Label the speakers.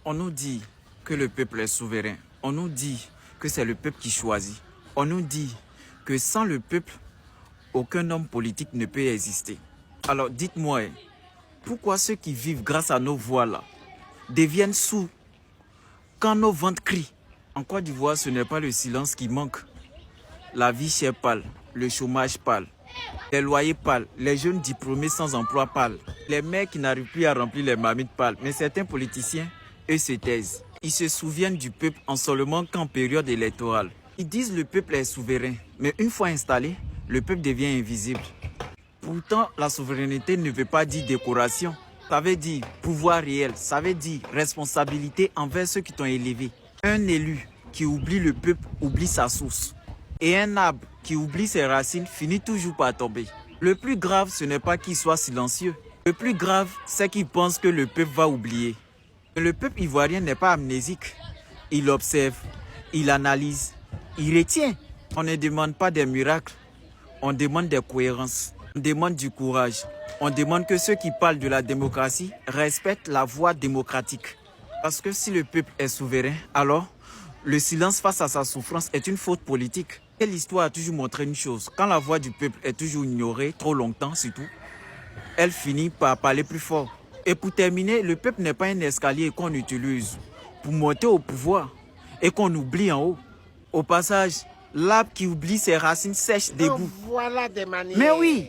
Speaker 1: On nous dit que le peuple est souverain. On nous dit que c'est le peuple qui choisit. On nous dit que sans le peuple, aucun homme politique ne peut exister. Alors dites-moi, pourquoi ceux qui vivent grâce à nos voix là deviennent sourds quand nos ventres crient? En Côte d'Ivoire, ce n'est pas le silence qui manque. La vie chère parle, le chômage parle, les loyers parlent, les jeunes diplômés sans emploi parlent, les mères qui n'arrivent plus à remplir les marmites parlent. Mais certains politiciens, eux, se taisent. Ils se souviennent du peuple en seulement qu'en période électorale. Ils disent le peuple est souverain, mais une fois installé, le peuple devient invisible. Pourtant, la souveraineté ne veut pas dire décoration. Ça veut dire pouvoir réel, ça veut dire responsabilité envers ceux qui t'ont élevé. Un élu qui oublie le peuple oublie sa source. Et un arbre qui oublie ses racines finit toujours par tomber. Le plus grave, ce n'est pas qu'il soit silencieux. Le plus grave, c'est qu'il pense que le peuple va oublier. Mais le peuple ivoirien n'est pas amnésique. Il observe, il analyse, il retient. On ne demande pas des miracles, on demande des cohérences. On demande du courage. On demande que ceux qui parlent de la démocratie respectent la voie démocratique. Parce que si le peuple est souverain, alors le silence face à sa souffrance est une faute politique. Et l'histoire a toujours montré une chose. Quand la voix du peuple est toujours ignorée, trop longtemps surtout, elle finit par parler plus fort. Et pour terminer, le peuple n'est pas un escalier qu'on utilise pour monter au pouvoir et qu'on oublie en haut. Au passage, l'arbre qui oublie ses racines sèche debout.
Speaker 2: Voilà des manières.
Speaker 1: Mais oui,